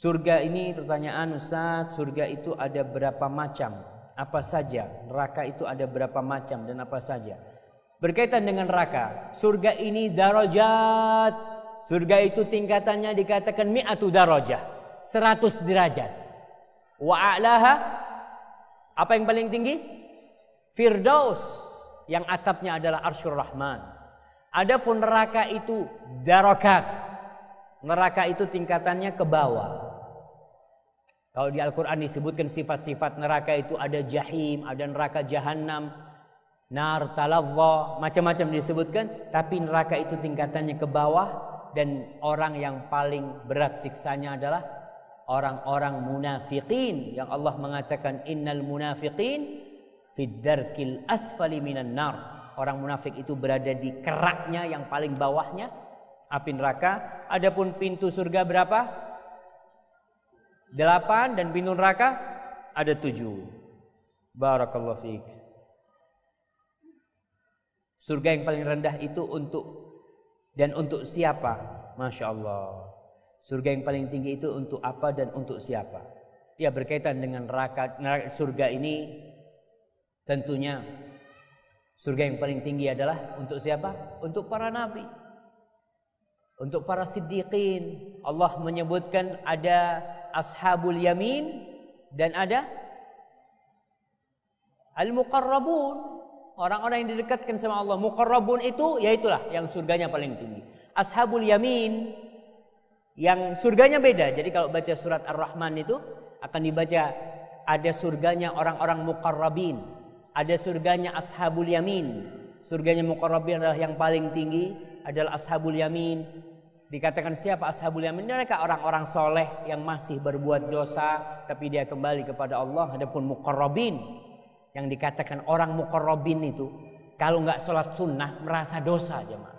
Surga ini pertanyaan Ustaz, surga itu ada berapa macam? Apa saja? Neraka itu ada berapa macam dan apa saja? Berkaitan dengan neraka, surga ini darajat. Surga itu tingkatannya dikatakan mi'atu darajah, 100 derajat. Wa a'laha, apa yang paling tinggi? Firdaus, yang atapnya adalah Arsyur Rahman. Adapun neraka itu darakat. Neraka itu tingkatannya ke bawah. Kalau di Al-Quran disebutkan sifat-sifat neraka itu ada jahim, ada neraka jahanam, nar talazza, macam-macam disebutkan. Tapi neraka itu tingkatannya ke bawah, dan orang yang paling berat siksanya adalah orang-orang munafiqin, yang Allah mengatakan innal munafiqin fid darkil asfali minan nar. Orang munafik itu berada di keraknya yang paling bawahnya api neraka. Adapun pintu surga berapa? 8, dan pintu neraka ada 7. Barakallahu fiik. Surga yang paling rendah itu untuk siapa? Masya Allah. Surga yang paling tinggi itu untuk apa dan untuk siapa? Dia berkaitan dengan neraka. Surga ini tentunya surga yang paling tinggi adalah untuk siapa? Untuk para nabi, untuk para siddiqin. Allah menyebutkan ada ashabul yamin dan ada al-muqarrabun, orang-orang yang didekatkan sama Allah. Muqarrabun itu yaitulah yang surganya paling tinggi. Ashabul yamin yang surganya beda. Jadi kalau baca surat Ar-Rahman itu akan dibaca ada surganya orang-orang muqarrabin, ada surganya ashabul yamin. Surganya muqarrabin adalah yang paling tinggi, adalah ashabul yamin. Dikatakan siapa ashabul yamin? Mereka orang-orang soleh yang masih berbuat dosa tapi dia kembali kepada Allah. Adapun muqarrabin, yang dikatakan orang muqarrabin itu kalau nggak sholat sunnah merasa dosa, jemaah.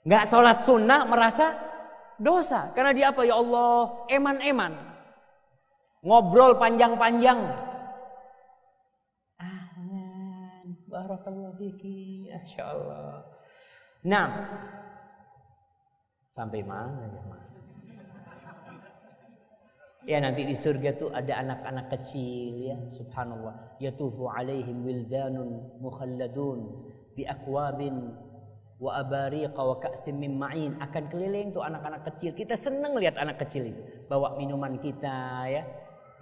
Nggak sholat sunnah merasa dosa karena dia apa? Ya Allah, eman-eman, ngobrol panjang-panjang. Barakallahu fiki, masya Allah. Nah, sampai mana jemaah? Ya nanti di surga tuh ada anak-anak kecil ya, subhanallah. Yatufu alaihim wildanun mukhalladun bi akwabin wa abariqa wa ka'sim min ma'in. Akan keliling tuh anak-anak kecil. Kita senang lihat anak kecil itu bawa minuman kita ya.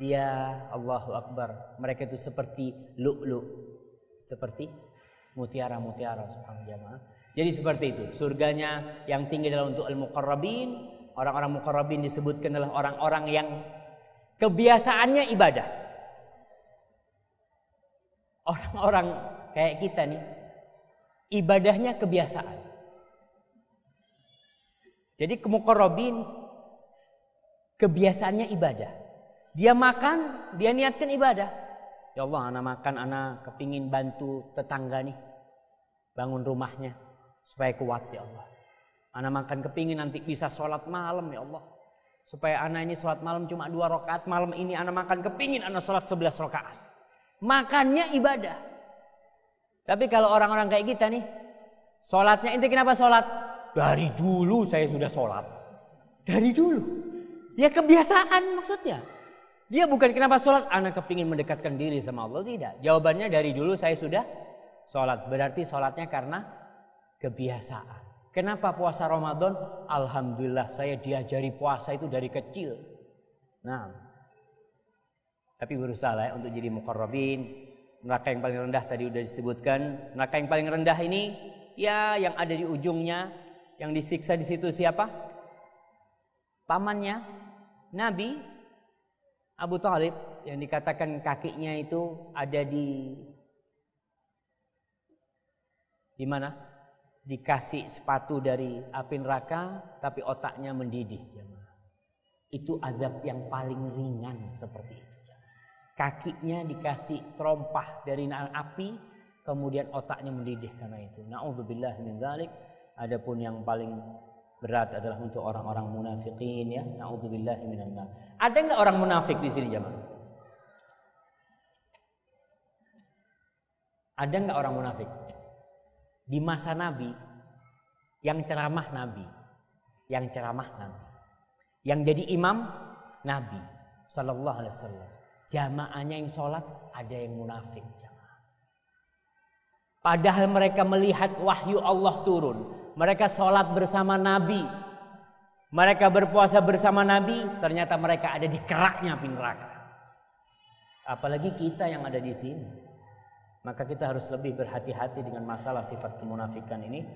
Dia Allahu Akbar. Mereka itu seperti lu'lu', seperti mutiara-mutiara, subhanallah. Jadi seperti itu. Surganya yang tinggi adalah untuk al-muqarrabin. Orang-orang muqarrabin disebutkan adalah orang-orang yang kebiasaannya ibadah. Orang-orang kayak kita nih, ibadahnya kebiasaan. Jadi muqarrabin kebiasaannya ibadah. Dia makan, dia niatkan ibadah. Ya Allah, anak makan, anak kepingin bantu tetangga nih bangun rumahnya supaya kuat ya Allah. Anak makan kepingin nanti bisa sholat malam ya Allah. Supaya anak ini sholat malam cuma 2 rakaat. Malam ini anak makan kepingin anak sholat 11 rakaat. Makannya ibadah. Tapi kalau orang-orang kayak kita nih, sholatnya inti kenapa sholat? Dari dulu saya sudah sholat. Dari dulu. Ya kebiasaan maksudnya. Dia bukan kenapa sholat, anak kepingin mendekatkan diri sama Allah. Tidak. Jawabannya dari dulu saya sudah sholat. Berarti sholatnya karena kebiasaan. Kenapa puasa Ramadan? Alhamdulillah saya diajari puasa itu dari kecil. Nah, tapi berusaha ya untuk jadi muqarrabin. Neraka yang paling rendah tadi sudah disebutkan. Neraka yang paling rendah ini ya yang ada di ujungnya, yang disiksa di situ siapa? Pamannya Nabi Abu Thalib, yang dikatakan kakinya itu ada di mana? Dikasih sepatu dari api neraka tapi otaknya mendidih. Itu azab yang paling ringan seperti itu. Kakinya dikasih terompah dari api kemudian otaknya mendidih karena itu. Na'udzubillah min dzalik. Adapun yang paling berat adalah untuk orang-orang munafikin ya. Na'udzubillah minan nar. Ada enggak orang munafik di sini jemaah? Ada enggak orang munafik? Di masa Nabi, yang ceramah Nabi. Yang jadi imam Nabi sallallahu alaihi wasallam. Jamaahnya yang sholat ada yang munafik jamaah. Padahal mereka melihat wahyu Allah turun. Mereka sholat bersama Nabi. Mereka berpuasa bersama Nabi. Ternyata mereka ada di keraknya api neraka. Apalagi kita yang ada di sini. Maka kita harus lebih berhati-hati dengan masalah sifat kemunafikan ini.